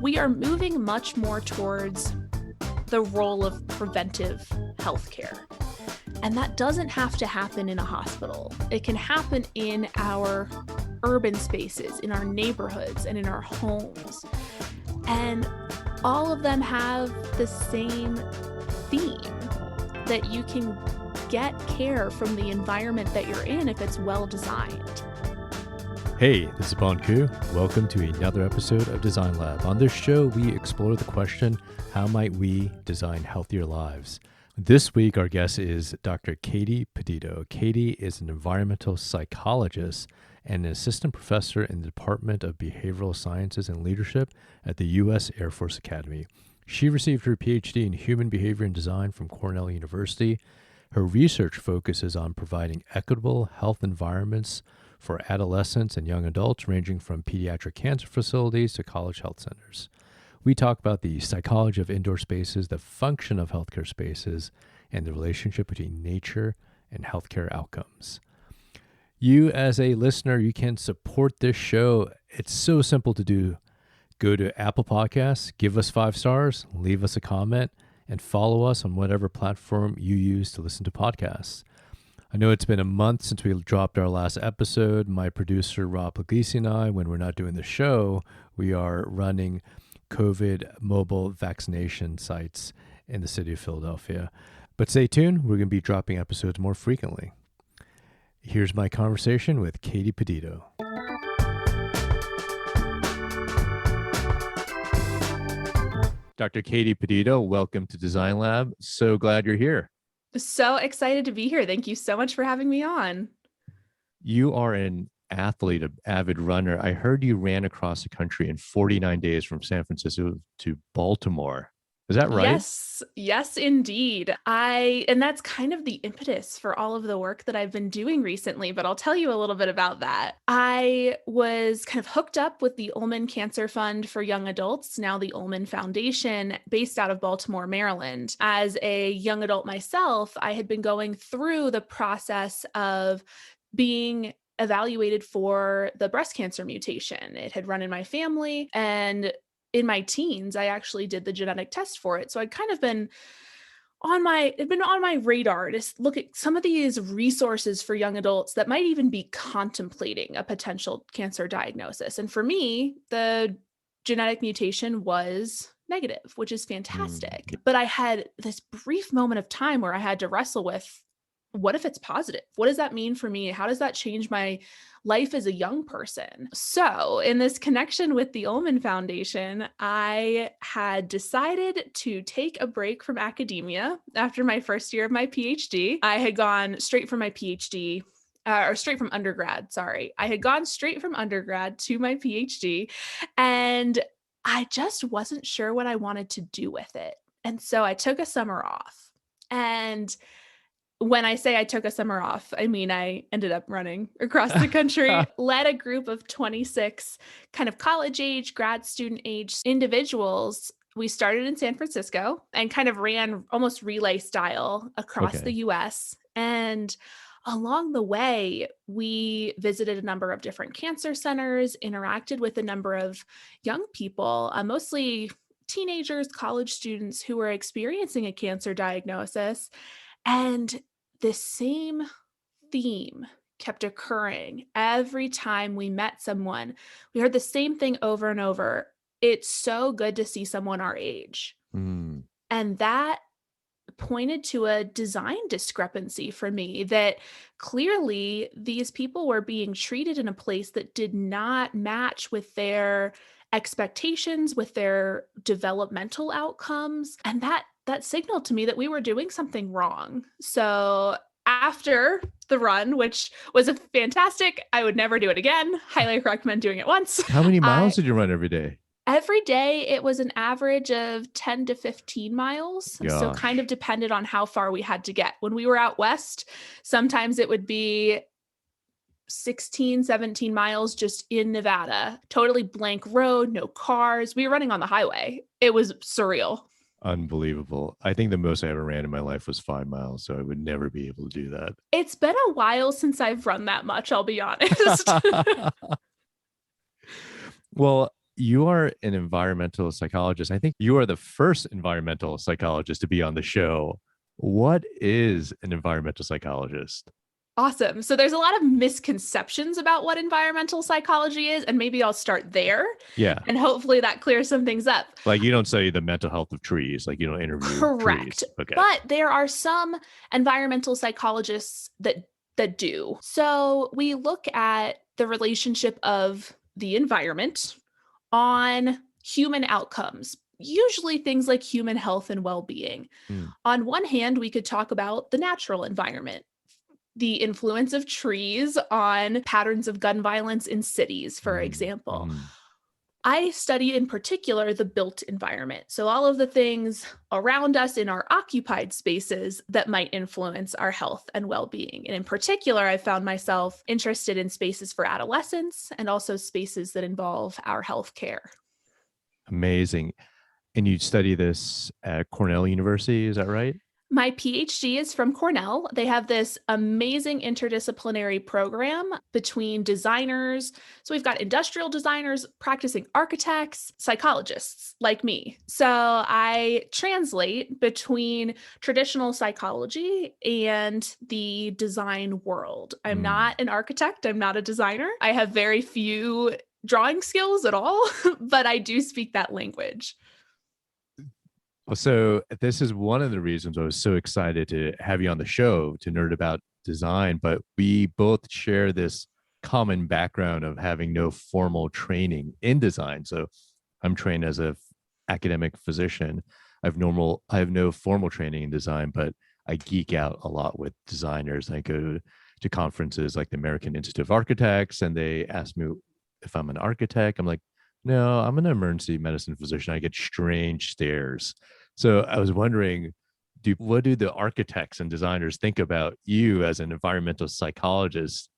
we are moving much more towards the role of preventive healthcare. And that doesn't have to happen in a hospital. It can happen in our urban spaces, in our neighborhoods, and in our homes. And all of them have the same theme, that you can get care from the environment that you're in if it's well designed. Hey, this is Bon Ku. Welcome to another episode of Design Lab. On this show, we explore the question, how might we design healthier lives? This week, our guest is Dr. Katie Petito. Katie is an environmental psychologist and an assistant professor in the Department of Behavioral Sciences and Leadership at the U.S. Air Force Academy. She received her PhD in Human Behavior and Design from Cornell University. Her research focuses on providing equitable health environments for adolescents and young adults, ranging from pediatric cancer facilities to college health centers. We talk about the psychology of indoor spaces, the function of healthcare spaces, and the relationship between nature and healthcare outcomes. You, as a listener, you can support this show. It's so simple to do. Go to Apple Podcasts, give us 5 stars, leave us a comment, and follow us on whatever platform you use to listen to podcasts. I know it's been a month since we dropped our last episode. My producer, Rob Puglisi, and I, when we're not doing the show, we are running COVID mobile vaccination sites in the city of Philadelphia. But stay tuned. We're going to be dropping episodes more frequently. Here's my conversation with Katie Petito. Dr. Katie Petito, welcome to Design Lab. So glad you're here. So excited to be here. Thank you so much for having me on. You are an athlete, an avid runner. I heard you ran across the country in 49 days from San Francisco to Baltimore. Is that right? Yes, indeed. And that's kind of the impetus for all of the work that I've been doing recently, but I'll tell you a little bit about that. I was kind of hooked up with the Ulman Cancer Fund for Young Adults, now the Ulman Foundation, based out of Baltimore, Maryland. As a young adult myself, I had been going through the process of being evaluated for the breast cancer mutation. It had run in my family, and in my teens, I actually did the genetic test for it. So I'd kind of been on my radar to look at some of these resources for young adults that might even be contemplating a potential cancer diagnosis. And for me, the genetic mutation was negative, which is fantastic. But I had this brief moment of time where I had to wrestle with, what if it's positive? What does that mean for me? How does that change my life as a young person? So in this connection with the Ulman Foundation, I had decided to take a break from academia after my first year of my PhD. I had gone straight from my PhD or straight from undergrad. Sorry. I had gone straight from undergrad to my PhD, and I just wasn't sure what I wanted to do with it. And so I took a summer off. And when I say I took a summer off, I mean, I ended up running across the country, led a group of 26 kind of college age, grad student age individuals. We started in San Francisco and kind of ran almost relay style across the US. And along the way, we visited a number of different cancer centers, interacted with a number of young people, mostly teenagers, college students who were experiencing a cancer diagnosis. And the same theme kept occurring every time we met someone. We heard the same thing over and over. It's so good to see someone our age. And that pointed to a design discrepancy for me, that clearly these people were being treated in a place that did not match with their expectations, with their developmental outcomes. And that signaled to me that we were doing something wrong. So after the run, which was a fantastic, I would never do it again. Highly recommend doing it once. How many miles did you run every day? Every day, it was an average of 10 to 15 miles. Gosh. So kind of depended on how far we had to get. When we were out west, sometimes it would be 16, 17 miles just in Nevada, totally blank road, no cars. We were running on the highway. It was surreal. Unbelievable. I think the most I ever ran in my life was 5 miles, so I would never be able to do that. It's been a while since I've run that much, I'll be honest. Well, you are an environmental psychologist. I think you are the first environmental psychologist to be on the show. What is an environmental psychologist? Awesome. So there's a lot of misconceptions about what environmental psychology is, and maybe I'll start there Yeah. and hopefully that clears some things up. Like you don't study the mental health of trees, like you don't interview Correct. trees. Okay. But there are some environmental psychologists that do. So we look at the relationship of the environment on human outcomes, usually things like human health and well-being. Mm, On one hand, we could talk about the natural environment, the influence of trees on patterns of gun violence in cities, for mm, example. mm. I study in particular the built environment. So, all of the things around us in our occupied spaces that might influence our health and well being. And in particular, I found myself interested in spaces for adolescents and also spaces that involve our healthcare. Amazing. And you study this at Cornell University, is that right? My PhD is from Cornell. They have this amazing interdisciplinary program between designers. So we've got industrial designers, practicing architects, psychologists like me. So I translate between traditional psychology and the design world. I'm Mm. not an architect, I'm not a designer. I have very few drawing skills at all, but I do speak that language. Well, so this is one of the reasons I was so excited to have you on the show to nerd about design, but we both share this common background of having no formal training in design. So I'm trained as a academic physician. I have no formal training in design, but I geek out a lot with designers. I go to conferences like the American Institute of Architects, and they ask me if I'm an architect. I'm like, no, I'm an emergency medicine physician. I get strange stares. So I was wondering, what do the architects and designers think about you as an environmental psychologist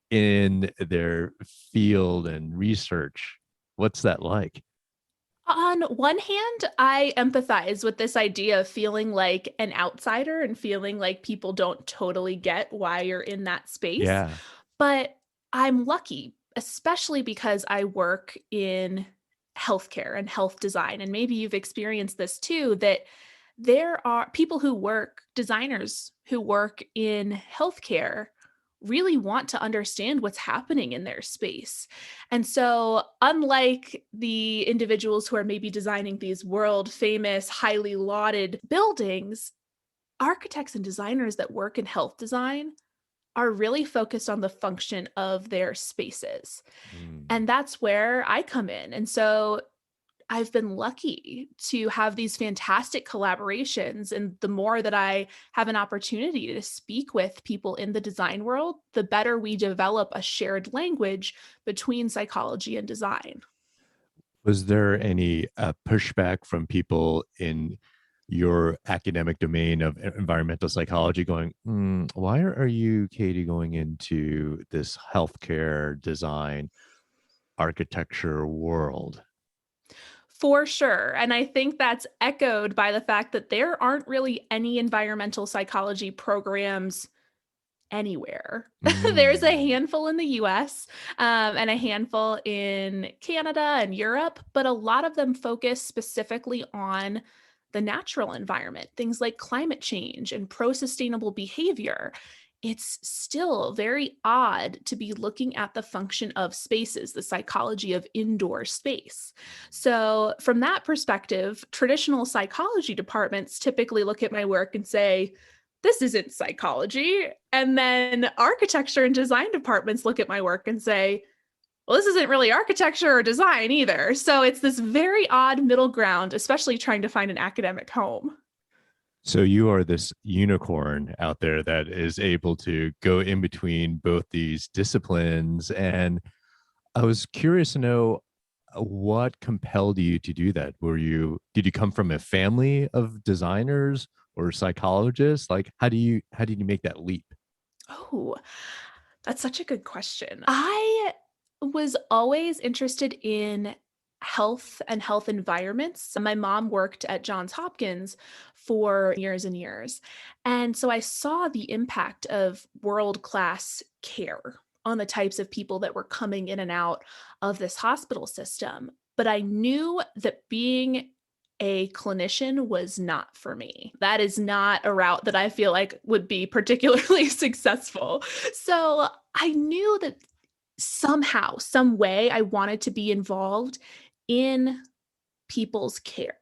in their field and research? What's that like? On one hand, I empathize with this idea of feeling like an outsider and feeling like people don't totally get why you're in that space. Yeah. But I'm lucky, especially because I work in healthcare and health design. And maybe you've experienced this too, that there are people who work, designers who work in healthcare really want to understand what's happening in their space. And so, unlike the individuals who are maybe designing these world famous, highly lauded buildings, architects and designers that work in health design are really focused on the function of their spaces. Mm. And that's where I come in. And so, I've been lucky to have these fantastic collaborations. And the more that I have an opportunity to speak with people in the design world, the better we develop a shared language between psychology and design. Was there any pushback from people in your academic domain of environmental psychology going, why are you, Katie, going into this healthcare design architecture world? For sure. And I think that's echoed by the fact that there aren't really any environmental psychology programs anywhere. There's a Mm, handful in the US, and a handful in Canada and Europe, but a lot of them focus specifically on the natural environment, things like climate change and pro sustainable behavior. It's still very odd to be looking at the function of spaces, the psychology of indoor space. So, from that perspective, traditional psychology departments typically look at my work and say, this isn't psychology. And then architecture and design departments look at my work and say, well, this isn't really architecture or design either. So it's this very odd middle ground, especially trying to find an academic home. so you are this unicorn out there that is able to go in between both these disciplines. And I was curious to know what compelled you to do that. Did you come from a family of designers or psychologists? Like, how did you make that leap? Oh, that's such a good question. I was always interested in health and health environments. My mom worked at Johns Hopkins for years and years. And so I saw the impact of world class care. on the types of people that were coming in and out of this hospital system. But I knew that being a clinician was not for me. That is not a route that I feel like would be particularly successful. So I knew that somehow, some way, I wanted to be involved in people's care.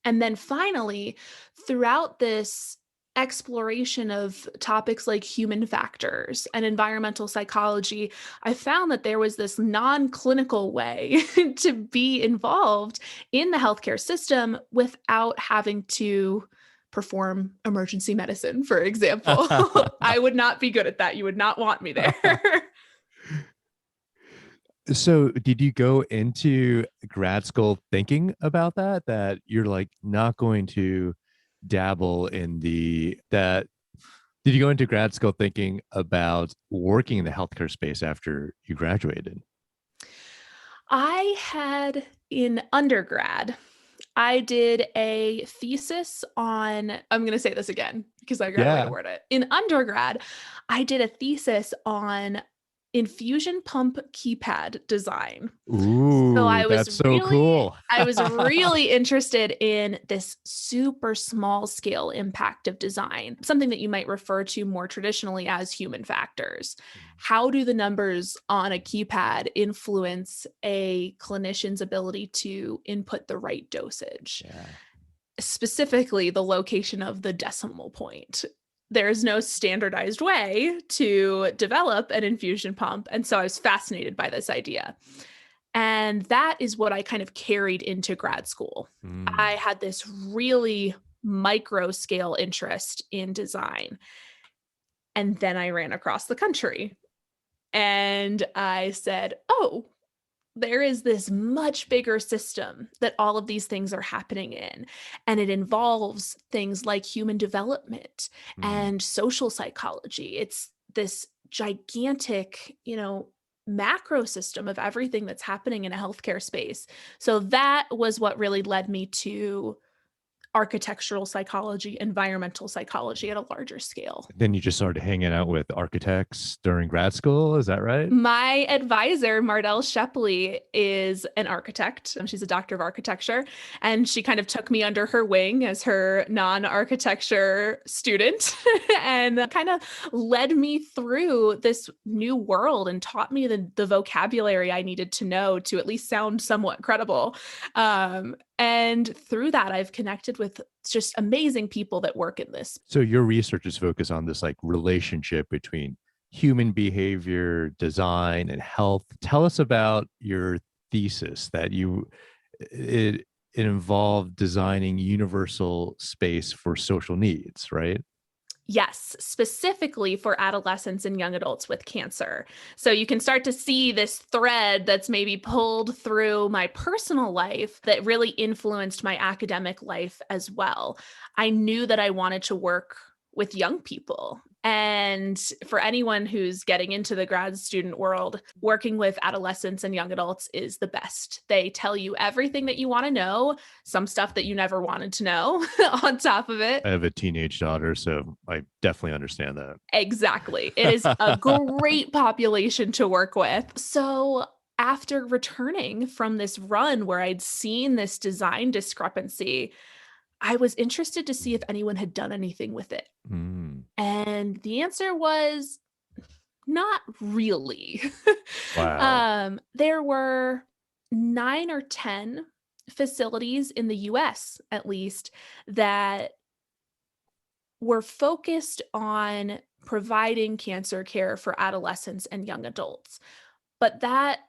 And then finally, throughout this exploration of topics like human factors and environmental psychology, I found that there was this non-clinical way to be involved in the healthcare system without having to perform emergency medicine, for example. I would not be good at that. You would not want me there. So did you go into grad school thinking about that you're like not going to dabble in that did you go into grad school thinking about working in the healthcare space after you graduated? I had in undergrad, I did a thesis on, I'm going to say this again because I got a way to Yeah. word it. In undergrad, I did a thesis on infusion pump keypad design. So Ooh, that's so cool. I was really interested in this super small scale impact of design, something that you might refer to more traditionally as human factors. How do the numbers on a keypad influence a clinician's ability to input the right dosage? Yeah. Specifically, the location of the decimal point. There is no standardized way to develop an infusion pump. And so I was fascinated by this idea. And that is what I kind of carried into grad school. I Mm. had this really micro scale interest in design. And then I ran across the country and I said, oh, there is this much bigger system that all of these things are happening in. And it involves things like human development Mm. and social psychology. It's this gigantic, macro system of everything that's happening in a healthcare space. So that was what really led me to architectural psychology, environmental psychology at a larger scale. Then you just started hanging out with architects during grad school, is that right? My advisor, Mardell Shepley, is an architect. She's a doctor of architecture, and she kind of took me under her wing as her non-architecture student and kind of led me through this new world and taught me the vocabulary I needed to know to at least sound somewhat credible. And through that, I've connected with just amazing people that work in this. So your research is focused on this like relationship between human behavior, design, and health. Tell us about your thesis that it involved designing universal space for social needs, right? Yes, specifically for adolescents and young adults with cancer. So you can start to see this thread that's maybe pulled through my personal life that really influenced my academic life as well. I knew that I wanted to work with young people. And for anyone who's getting into the grad student world, working with adolescents and young adults is the best. They tell you everything that you want to know, some stuff that you never wanted to know on top of it. I have a teenage daughter, so I definitely understand that. Exactly. It is a great population to work with. So after returning from this run where I'd seen this design discrepancy, I was interested to see if anyone had done anything with it. Mm. And the answer was not really. Wow. There were 9 or 10 facilities in the US, at least, that were focused on providing cancer care for adolescents and young adults. But that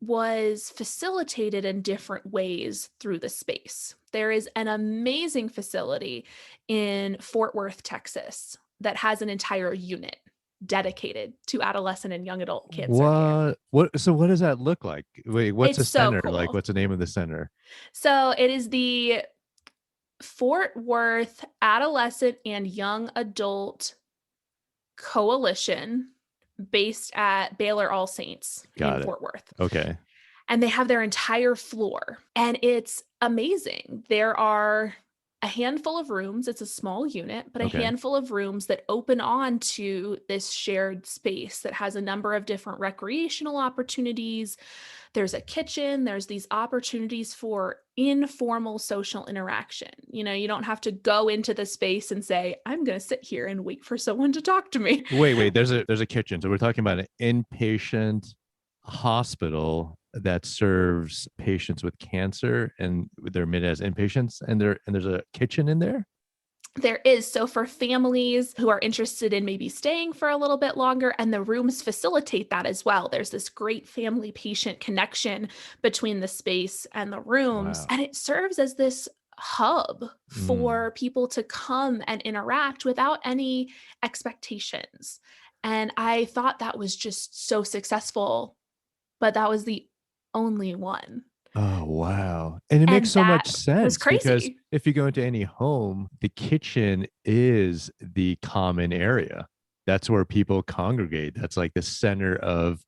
was facilitated in different ways through the space. There is an amazing facility in Fort Worth, Texas, that has an entire unit dedicated to adolescent and young adult cancer care. So what does that look like? Wait, what's It's a so center? Like cool. what's the name of the center? So it is the Fort Worth Adolescent and Young Adult Coalition based at Baylor All Saints in Got it. Fort Worth. Okay. And they have their entire floor, and it's amazing. There are a handful of rooms. It's a small unit, but a Okay. handful of rooms that open on to this shared space that has a number of different recreational opportunities. There's a kitchen, there's these opportunities for informal social interaction. You don't have to go into the space and say, I'm going to sit here and wait for someone to talk to me. Wait. There's a kitchen. So we're talking about an inpatient hospital that serves patients with cancer, and they're admitted as inpatients, and there's a kitchen in there. There is. So for families who are interested in maybe staying for a little bit longer, and the rooms facilitate that as well. There's this great family patient connection between the space and the rooms. Wow. And it serves as this hub Mm. for people to come and interact without any expectations. And I thought that was just so successful, but that was the only one. Oh, wow. And it makes And so that much was sense because crazy. if you go into any home, the kitchen is the common area. That's where people congregate. That's like the center of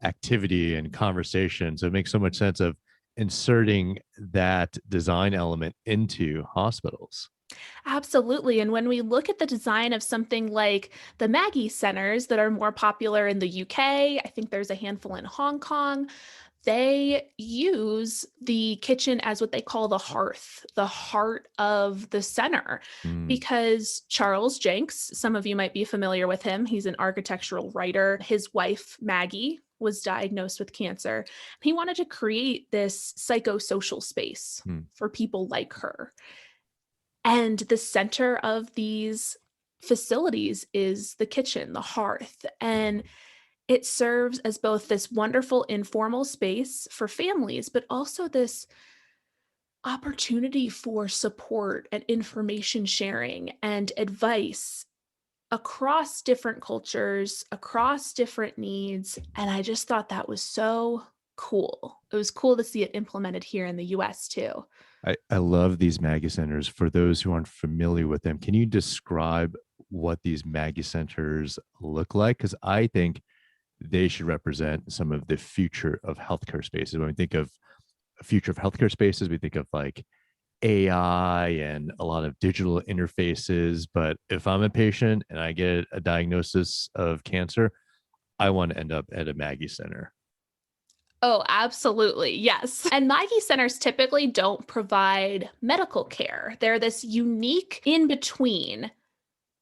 activity and conversation. So it makes so much sense of inserting that design element into hospitals. Absolutely. And when we look at the design of something like the Maggie centers that are more popular in the UK, I think there's a handful in Hong Kong. They use the kitchen as what they call the hearth, the heart of the center, Mm, because Charles Jenks, some of you might be familiar with him, he's an architectural writer. His wife, Maggie, was diagnosed with cancer. He wanted to create this psychosocial space mm. for people like her. And the center of these facilities is the kitchen, the hearth. And it serves as both this wonderful informal space for families, but also this opportunity for support and information sharing and advice across different cultures, across different needs. And I just thought that was so cool. It was cool to see it implemented here in the US too. I love these Maggie centers. For those who aren't familiar with them, can you describe what these Maggie centers look like? Because I think they should represent some of the future of healthcare spaces. When we think of a future of healthcare spaces, we think of like AI and a lot of digital interfaces. But if I'm a patient and I get a diagnosis of cancer, I want to end up at a Maggie center. Oh, absolutely. Yes. And Maggie centers typically don't provide medical care. They're this unique in between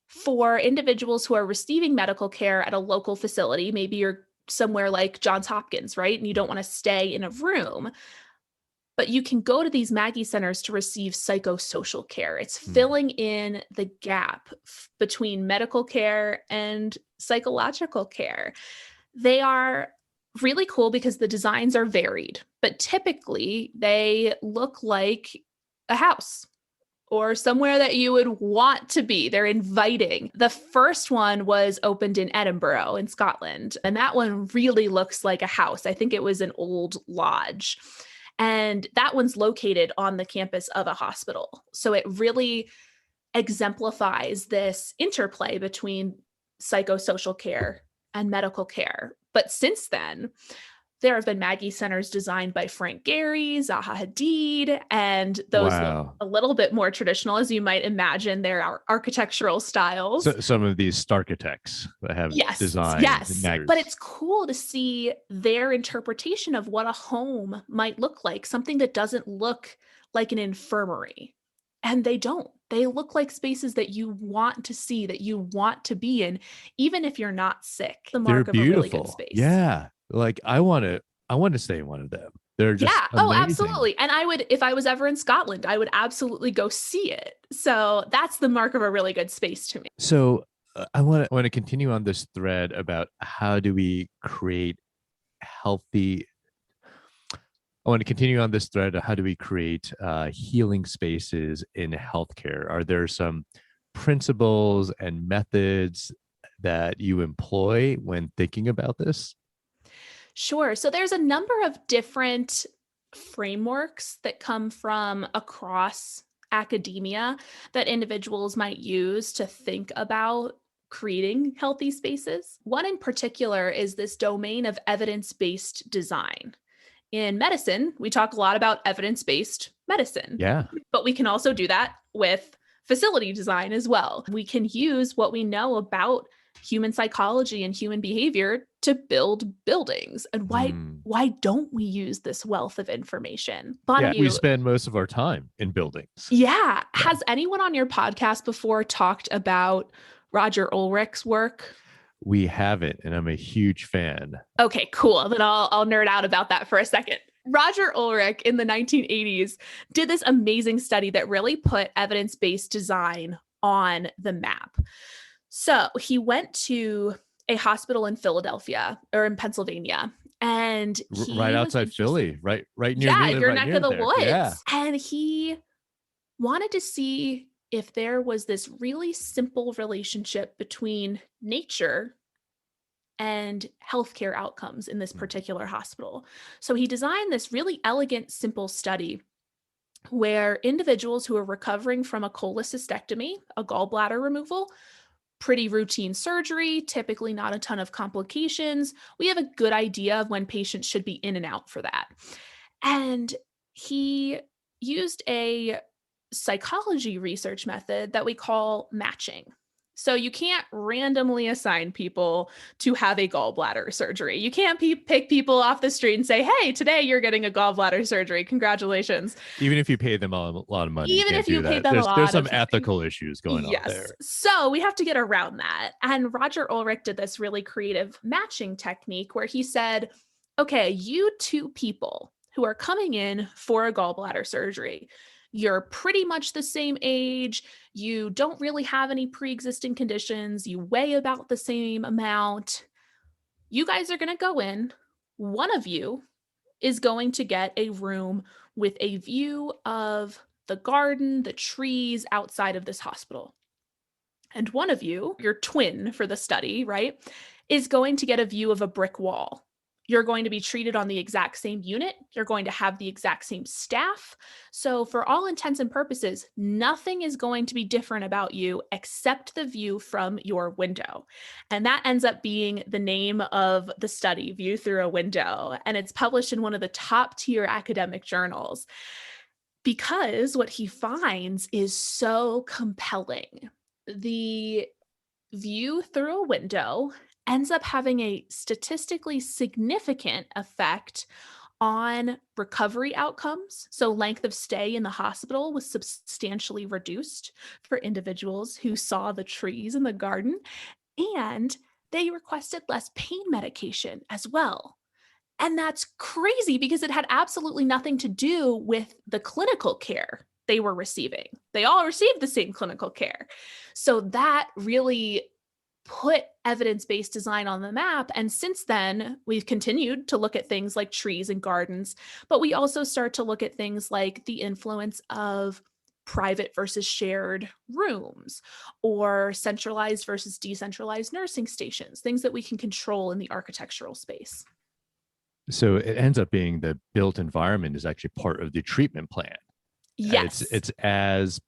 for individuals who are receiving medical care at a local facility. Maybe you're somewhere like Johns Hopkins, right? And you don't want to stay in a room, but you can go to these Maggie centers to receive psychosocial care. It's Hmm. filling in the gap between medical care and psychological care. They are really cool because the designs are varied, but typically they look like a house or somewhere that you would want to be. They're inviting. The first one was opened in Edinburgh in Scotland, and that one really looks like a house. I think it was an old lodge. And that one's located on the campus of a hospital. So it really exemplifies this interplay between psychosocial care and medical care. But since then, there have been Maggie centers designed by Frank Gehry, Zaha Hadid, and those look Wow. a little bit more traditional, as you might imagine. There are architectural styles. So some of these architects that have Yes, designed yes. But Maggers. it's cool to see their interpretation of what a home might look like, something that doesn't look like an infirmary. And they don't. They look like spaces that you want to see, that you want to be in, even if you're not sick. The They're mark of a really good beautiful. space. Yeah. Like I want to stay in one of them. They're just Yeah. Oh, amazing. absolutely. And I would, if I was ever in Scotland, I would absolutely go see it. So that's the mark of a really good space to me. So I want to continue on this thread about how do we create healthy. I want to continue on this thread of how do we create healing spaces in healthcare. Are there some principles and methods that you employ when thinking about this? Sure. So there's a number of different frameworks that come from across academia that individuals might use to think about creating healthy spaces. One in particular is this domain of evidence based design. In medicine, we talk a lot about evidence based medicine. Yeah. But we can also do that with facility design as well. We can use what we know about human psychology and human behavior to build buildings. And Mm. why don't we use this wealth of information? Yeah. We Bonnie, spend most of our time in buildings. yeah. Yeah. Has anyone on your podcast before talked about Roger Ulrich's work? We haven't, and I'm a huge fan. Okay, cool. Then I'll nerd out about that for a second. Roger Ulrich in the 1980s did this amazing study that really put evidence-based design on the map. So he went to a hospital in Philadelphia or in Pennsylvania, and Right he was outside interested. Philly, right near Yeah, me, live your right neck near of the there. Yeah. woods. And he wanted to see if there was this really simple relationship between nature and healthcare outcomes in this Mm. particular hospital. So he designed this really elegant, simple study where individuals who are recovering from a cholecystectomy, a gallbladder removal, pretty routine surgery, typically not a ton of complications. We have a good idea of when patients should be in and out for that. And he used a psychology research method that we call matching. So you can't randomly assign people to have a gallbladder surgery. You can't pick people off the street and say, hey, today you're getting a gallbladder surgery. Congratulations. Even if you pay them a lot of money, you Even can't if you do pay that. them a There's lot some of ethical issues going on yes. there. So we have to get around that. And Roger Ulrich did this really creative matching technique where he said, okay, you two people who are coming in for a gallbladder surgery, you're pretty much the same age. You don't really have any pre-existing conditions. You weigh about the same amount. You guys are going to go in. One of you is going to get a room with a view of the garden, the trees outside of this hospital. And one of you, your twin for the study, right, is going to get a view of a brick wall. You're going to be treated on the exact same unit. You're going to have the exact same staff. So, for all intents and purposes, nothing is going to be different about you except the view from your window. And that ends up being the name of the study, View Through a Window. And it's published in one of the top tier academic journals because what he finds is so compelling. The view through a window ends up having a statistically significant effect on recovery outcomes. So, length of stay in the hospital was substantially reduced for individuals who saw the trees in the garden, and they requested less pain medication as well. And that's crazy because it had absolutely nothing to do with the clinical care they were receiving. They all received the same clinical care. So that really put evidence-based design on the map. And since then, we've continued to look at things like trees and gardens, but we also start to look at things like the influence of private versus shared rooms or centralized versus decentralized nursing stations, things that we can control in the architectural space. So it ends up being the built environment is actually part of the treatment plan. Yes. It's as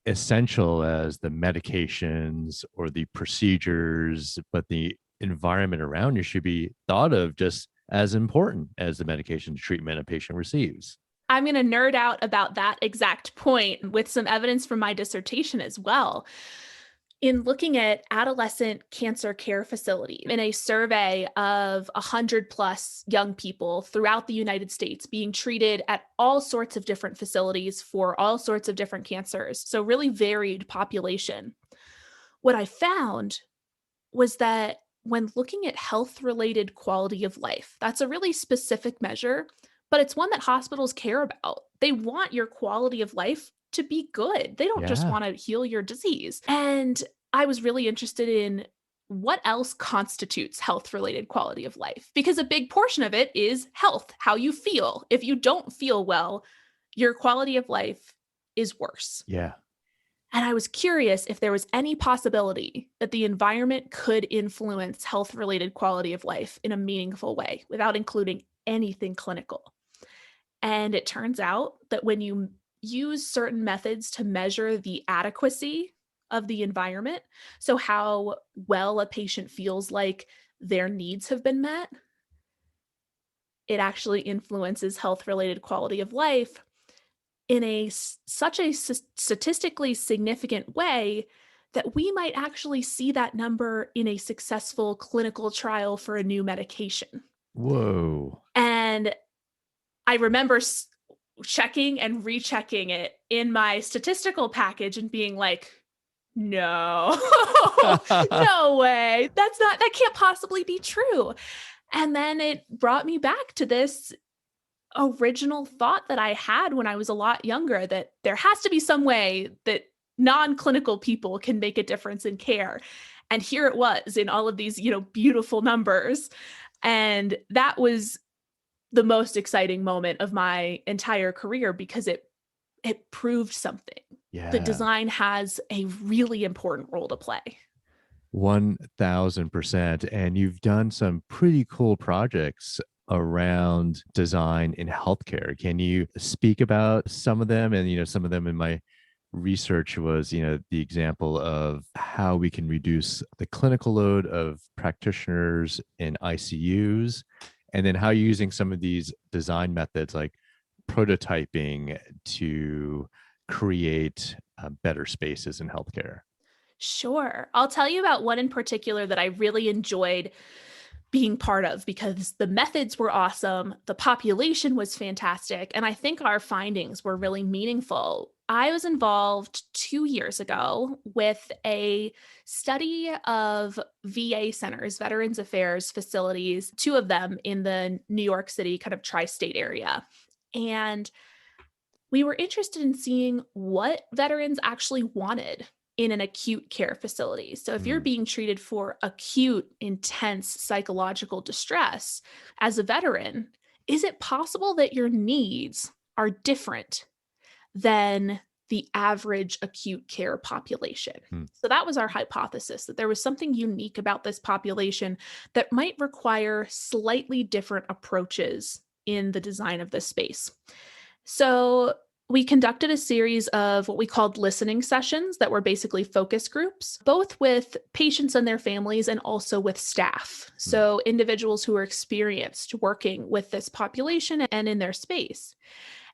essential as the medications or the procedures, but the environment around you should be thought of just as important as the medication treatment a patient receives. I'm going to nerd out about that exact point with some evidence from my dissertation as well. In looking at adolescent cancer care facility in a survey of 100 plus young people throughout the United States being treated at all sorts of different facilities for all sorts of different cancers, so really varied population, what I found was that when looking at health-related quality of life, that's a really specific measure, but it's one that hospitals care about. They want your quality of life to be good. They don't just Yeah. want to heal your disease. And I was really interested in what else constitutes health-related quality of life, because a big portion of it is health, how you feel. If you don't feel well, your quality of life is worse. Yeah. And I was curious if there was any possibility that the environment could influence health-related quality of life in a meaningful way without including anything clinical. And it turns out that when you use certain methods to measure the adequacy of the environment, so how well a patient feels like their needs have been met, it actually influences health-related quality of life in such a statistically significant way that we might actually see that number in a successful clinical trial for a new medication. Whoa. And I remember checking and rechecking it in my statistical package and being like, no, no way. That can't possibly be true. And then it brought me back to this original thought that I had when I was a lot younger, that there has to be some way that non-clinical people can make a difference in care. And here it was in all of these, beautiful numbers. And that was the most exciting moment of my entire career because it proved something. That Yeah. design has a really important role to play. 1000%. And you've done some pretty cool projects around design in healthcare. Can you speak about some of them? And, some of them in my research was, the example of how we can reduce the clinical load of practitioners in ICUs, and then how you're using some of these design methods like prototyping to create better spaces in healthcare. Sure. I'll tell you about one in particular that I really enjoyed being part of because the methods were awesome, the population was fantastic, and I think our findings were really meaningful. I was involved 2 years ago with a study of VA centers, Veterans Affairs facilities, 2 of them in the New York City kind of tri-state area. And we were interested in seeing what veterans actually wanted in an acute care facility. So, if you're Mm, being treated for acute, intense psychological distress as a veteran, is it possible that your needs are different than the average acute care population? mm, So, that was our hypothesis, that there was something unique about this population that might require slightly different approaches in the design of this space. So we conducted a series of what we called listening sessions that were basically focus groups, both with patients and their families and also with staff. mm. So individuals who are experienced working with this population and in their space.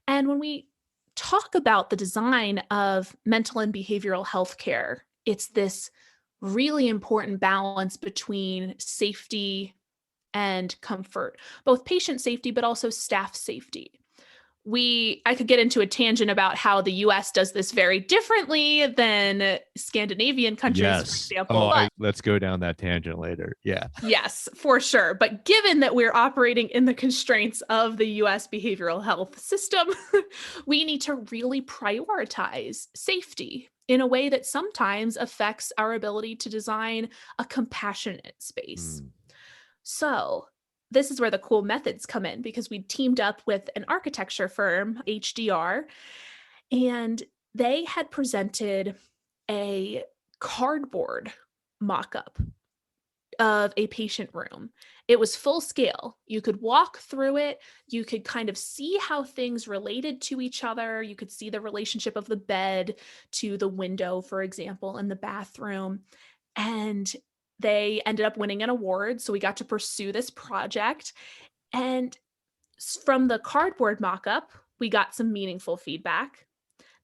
And when we talk about the design of mental and behavioral health care, it's this really important balance between safety and comfort, both patient safety, but also staff safety. I could get into a tangent about how the US does this very differently than Scandinavian countries, for Yes. example. But Let's go down that tangent later. Yeah. yes, for sure. But given that we're operating in the constraints of the US behavioral health system, we need to really prioritize safety in a way that sometimes affects our ability to design a compassionate space. Mm, So, this is where the cool methods come in because we teamed up with an architecture firm, HDR, and they had presented a cardboard mock up of a patient room. It was full scale. You could walk through it. You could kind of see how things related to each other. You could see the relationship of the bed to the window, for example, in the bathroom. And they ended up winning an award. So we got to pursue this project. And from the cardboard mock up, we got some meaningful feedback.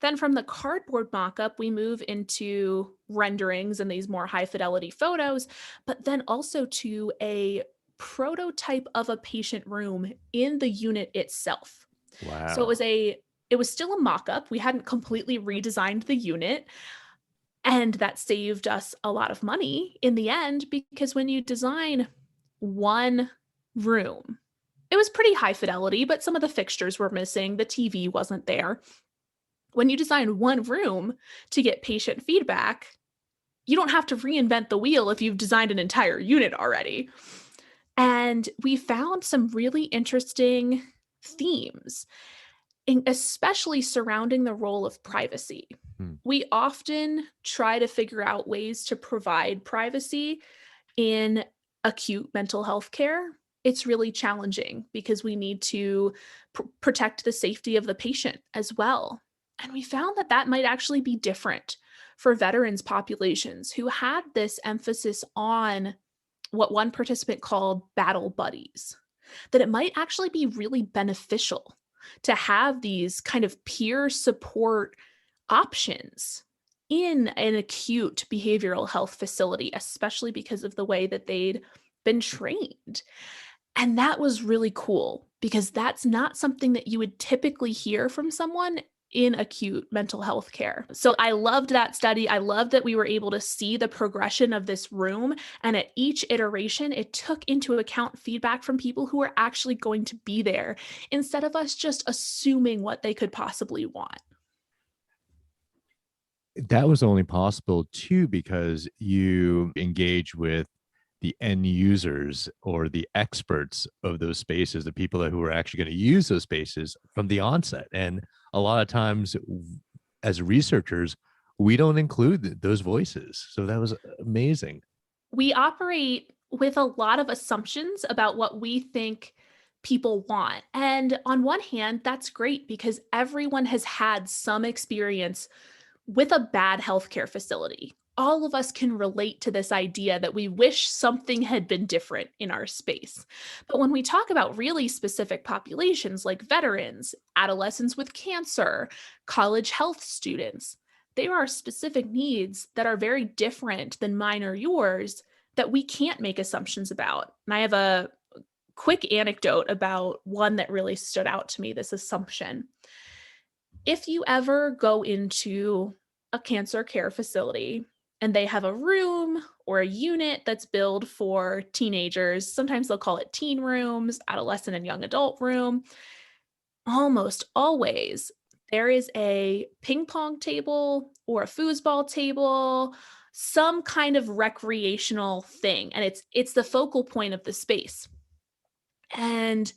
Then from the cardboard mock-up, we move into renderings and these more high fidelity photos, but then also to a prototype of a patient room in the unit itself. So wow. it was still a mock-up. We hadn't completely redesigned the unit, and that saved us a lot of money in the end because when you design one room, it was pretty high fidelity, but some of the fixtures were missing. The TV wasn't there. When you design one room to get patient feedback, you don't have to reinvent the wheel if you've designed an entire unit already. And we found some really interesting themes, especially surrounding the role of privacy. Mm, We often try to figure out ways to provide privacy in acute mental health care. It's really challenging because we need to protect the safety of the patient as well. And we found that that might actually be different for veterans populations who had this emphasis on what one participant called battle buddies, that it might actually be really beneficial to have these kind of peer support options in an acute behavioral health facility, especially because of the way that they'd been trained. And that was really cool because that's not something that you would typically hear from someone in acute mental health care. So I loved that study. I loved that we were able to see the progression of this room. And at each iteration, it took into account feedback from people who were actually going to be there instead of us just assuming what they could possibly want. That was only possible too because you engage with the end users or the experts of those spaces, the people who are actually going to use those spaces from the onset. And a lot of times, as researchers, we don't include those voices. So that was amazing. We operate with a lot of assumptions about what we think people want. And on one hand, that's great because everyone has had some experience with a bad healthcare facility. All of us can relate to this idea that we wish something had been different in our space. But when we talk about really specific populations like veterans, adolescents with cancer, college health students, there are specific needs that are very different than mine or yours that we can't make assumptions about. And I have a quick anecdote about one that really stood out to me, this assumption. If you ever go into a cancer care facility and they have a room or a unit that's billed for teenagers, sometimes they'll call it teen rooms, adolescent and young adult room, almost always there is a ping pong table or a foosball table, some kind of recreational thing, and it's the focal point of the space. And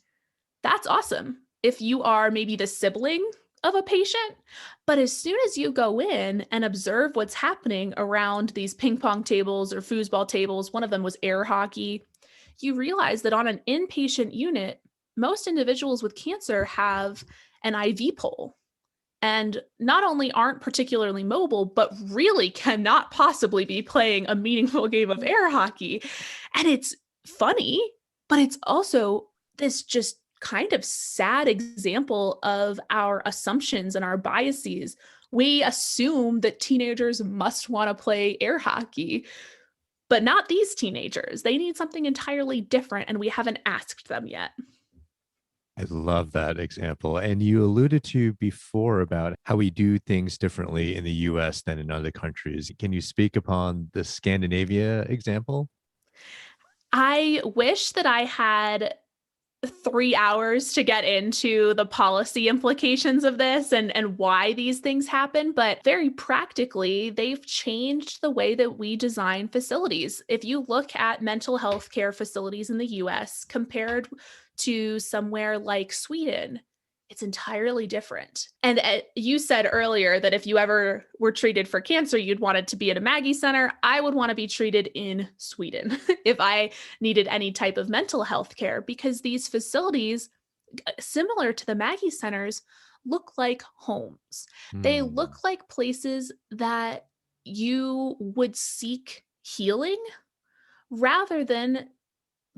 that's awesome if you are maybe the sibling of a patient. But as soon as you go in and observe what's happening around these ping pong tables or foosball tables, one of them was air hockey, you realize that on an inpatient unit, most individuals with cancer have an IV pole and not only aren't particularly mobile, but really cannot possibly be playing a meaningful game of air hockey. And it's funny, but it's also this just kind of sad example of our assumptions and our biases. We assume that teenagers must want to play air hockey, but not these teenagers. They need something entirely different, and we haven't asked them yet. I love that example. And you alluded to before about how we do things differently in the US than in other countries. Can you speak upon the Scandinavia example? I wish that I had 3 hours to get into the policy implications of this and why these things happen. But very practically, they've changed the way that we design facilities. If you look at mental health care facilities in the US compared to somewhere like Sweden, it's entirely different. And you said earlier that if you ever were treated for cancer, you'd want it to be at a Maggie Center. I would want to be treated in Sweden if I needed any type of mental health care, because these facilities, similar to the Maggie Centers, look like homes. They Hmm. look like places that you would seek healing rather than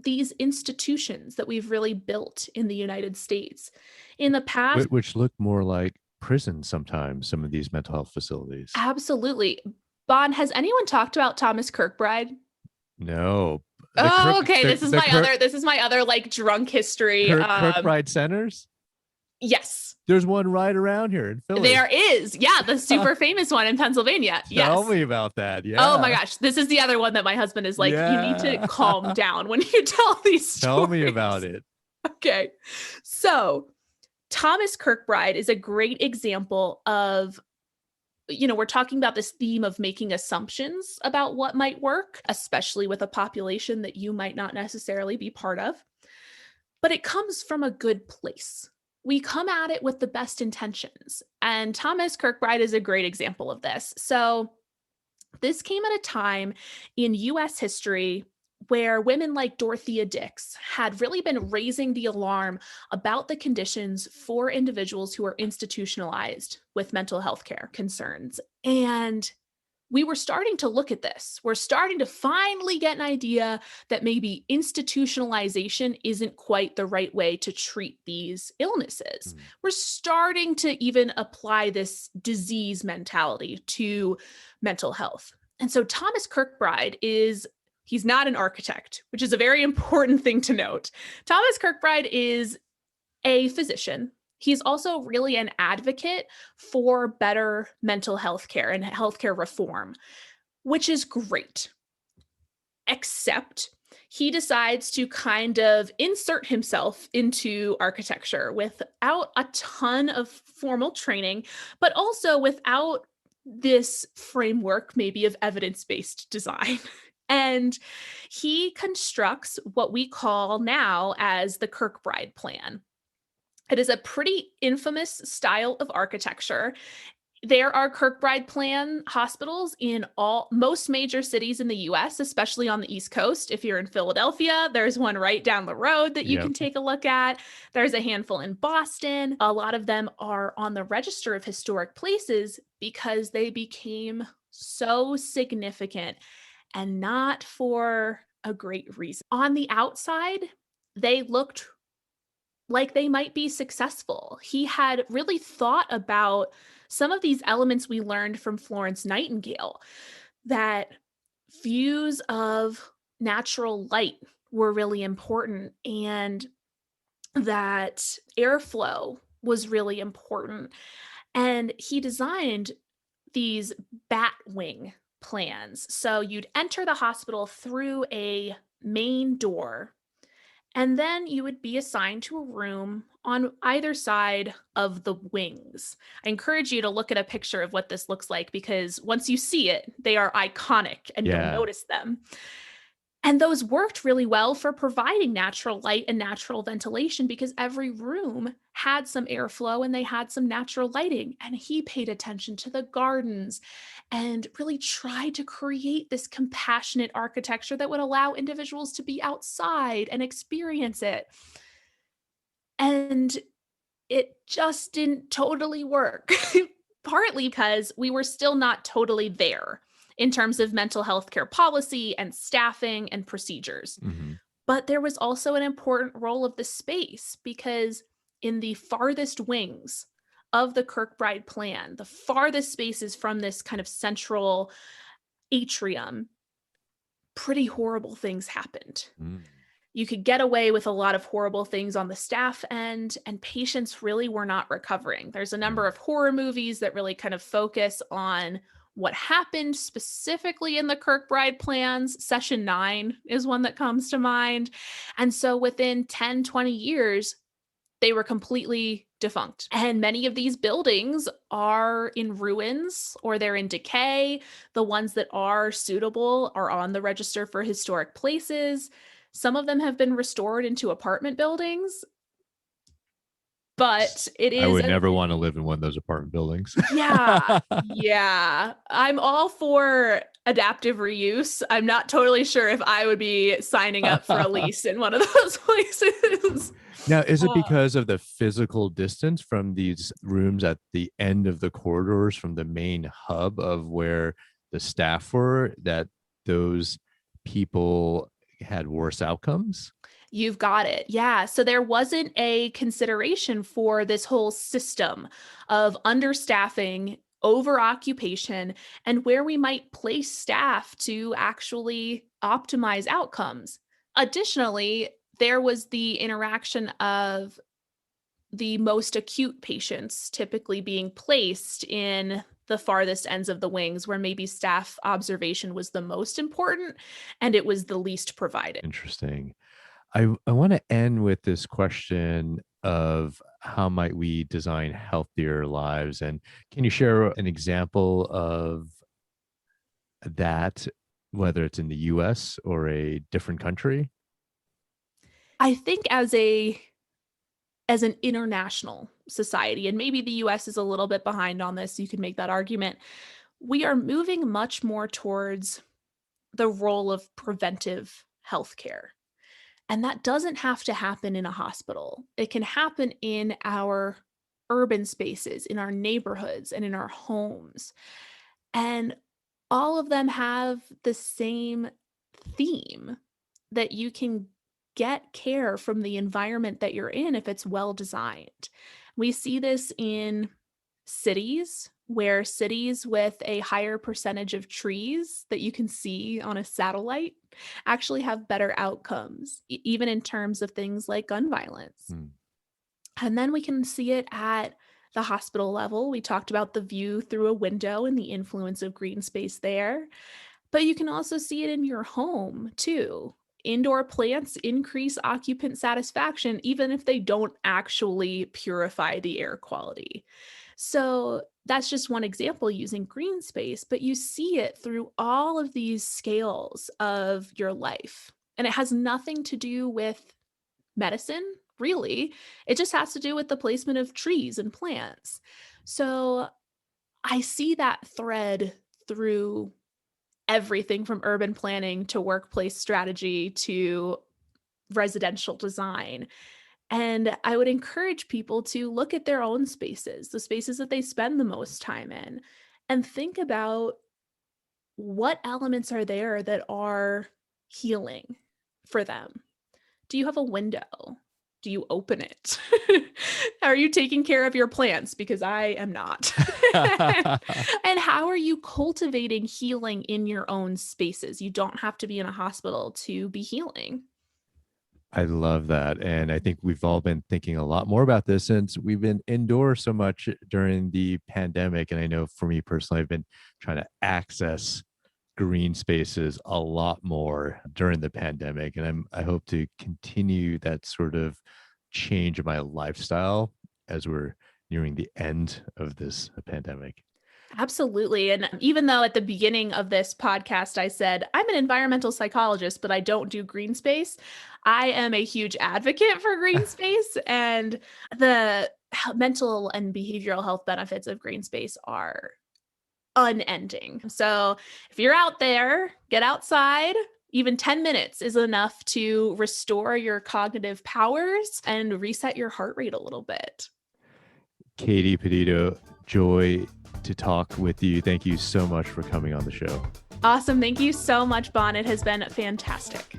these institutions that we've really built in the United States. In the past, Which look more like prisons sometimes, some of these mental health facilities. absolutely. Bon, has anyone talked about Thomas Kirkbride? No. The Oh, okay. This is the my other like drunk history. Kirkbride centers? Yes. There's one right around here in Philly. There is. Yeah, the super famous one in Pennsylvania. Tell Yes. me about that. Oh my Yeah. gosh. This is the other one that my husband is like, you need to Yeah. calm down when you tell these stories. Tell me about it. Okay. So, Thomas Kirkbride is a great example of, we're talking about this theme of making assumptions about what might work, especially with a population that you might not necessarily be part of. But it comes from a good place. We come at it with the best intentions. And Thomas Kirkbride is a great example of this. So, this came at a time in US history where women like Dorothea Dix had really been raising the alarm about the conditions for individuals who are institutionalized with mental health care concerns. And we were starting to look at this. We're starting to finally get an idea that maybe institutionalization isn't quite the right way to treat these illnesses. Mm. We're starting to even apply this disease mentality to mental health. And so Thomas Kirkbride he's not an architect, which is a very important thing to note. Thomas Kirkbride is a physician. He's also really an advocate for better mental health care and healthcare reform, which is great. Except he decides to kind of insert himself into architecture without a ton of formal training, but also without this framework, maybe of evidence based design. And he constructs what we call now as the Kirkbride plan. It is a pretty infamous style of architecture. There are Kirkbride plan hospitals in most major cities in the US, especially on the East Coast. If you're in Philadelphia, there's one right down the road that you Yep. can take a look at. There's a handful in Boston. A lot of them are on the Register of Historic Places because they became so significant and not for a great reason. On the outside, they looked like they might be successful. He had really thought about some of these elements we learned from Florence Nightingale, that views of natural light were really important and that airflow was really important. And he designed these bat wing plans. So you'd enter the hospital through a main door, and then you would be assigned to a room on either side of the wings. I encourage you to look at a picture of what this looks like because once you see it, they are iconic and you'll Yeah. notice them. And those worked really well for providing natural light and natural ventilation because every room had some airflow and they had some natural lighting. And he paid attention to the gardens and really tried to create this compassionate architecture that would allow individuals to be outside and experience it. And it just didn't totally work, partly because we were still not totally there in terms of mental health care policy and staffing and procedures. Hmm. But there was also an important role of the space because in the farthest wings of the Kirkbride plan, the farthest spaces from this kind of central atrium, pretty horrible things happened. Mm. You could get away with a lot of horrible things on the staff end, and patients really were not recovering. There's a number Mm. of horror movies that really kind of focus on what happened specifically in the Kirkbride plans. Session 9 is one that comes to mind. And so within 10, 20 years, they were completely defunct. And many of these buildings are in ruins or they're in decay. The ones that are suitable are on the Register for Historic Places. Some of them have been restored into apartment buildings, but it I is would never want to live in one of those apartment buildings. yeah, yeah. I'm all for adaptive reuse. I'm not totally sure if I would be signing up for a lease in one of those places. Now, is it Uh, because of the physical distance from these rooms at the end of the corridors from the main hub of where the staff were that those people had worse outcomes? You've got it. Yeah. So there wasn't a consideration for this whole system of understaffing, overoccupation, and where we might place staff to actually optimize outcomes. Additionally, there was the interaction of the most acute patients typically being placed in the farthest ends of the wings where maybe staff observation was the most important and it was the least provided. Interesting. I want to end with this question of how might we design healthier lives? And can you share an example of that, whether it's in the US or a different country? I think as an international society, and maybe the US is a little bit behind on this, you could make that argument. We are moving much more towards the role of preventive healthcare. And that doesn't have to happen in a hospital. It can happen in our urban spaces, in our neighborhoods, and in our homes. And all of them have the same theme that you can get care from the environment that you're in if it's well designed. We see this in cities, where cities with a higher percentage of trees that you can see on a satellite actually have better outcomes, even in terms of things like gun violence. Mm. And then we can see it at the hospital level. We talked about the view through a window and the influence of green space there. But you can also see it in your home too. Indoor plants increase occupant satisfaction, even if they don't actually purify the air quality. So that's just one example using green space, but you see it through all of these scales of your life. And it has nothing to do with medicine, really. It just has to do with the placement of trees and plants. So I see that thread through everything from urban planning to workplace strategy to residential design. And I would encourage people to look at their own spaces, the spaces that they spend the most time in, and think about what elements are there that are healing for them. Do you have a window? Do you open it? Are you taking care of your plants? Because I am not. And how are you cultivating healing in your own spaces? You don't have to be in a hospital to be healing. I love that. And I think we've all been thinking a lot more about this since we've been indoors so much during the pandemic. And I know for me personally, I've been trying to access green spaces a lot more during the pandemic. And I hope to continue that sort of change in my lifestyle as we're nearing the end of this pandemic. Absolutely. And even though at the beginning of this podcast, I said, I'm an environmental psychologist, but I don't do green space, I am a huge advocate for green space. And the mental and behavioral health benefits of green space are unending. So if you're out there, get outside. Even 10 minutes is enough to restore your cognitive powers and reset your heart rate a little bit. Katie Petito, joy to talk with you. Thank you so much for coming on the show. Awesome. Thank you so much, Bon. It has been fantastic.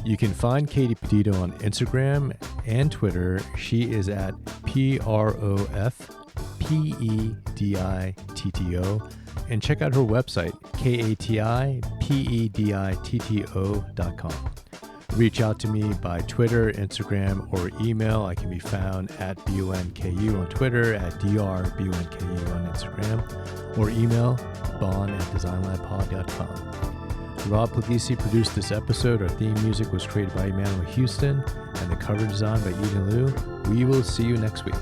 You can find Katie Petito on Instagram and Twitter. She is at PROFPEDITTO. And check out her website, KATIPEDITTO.com. Reach out to me by Twitter, Instagram, or email. I can be found at BONKU on Twitter, at DRBONKU on Instagram, or email bon@designlabpod.com. Rob Puglisi produced this episode. Our theme music was created by Emmanuel Houston, and the cover design by Eden Liu. We will see you next week.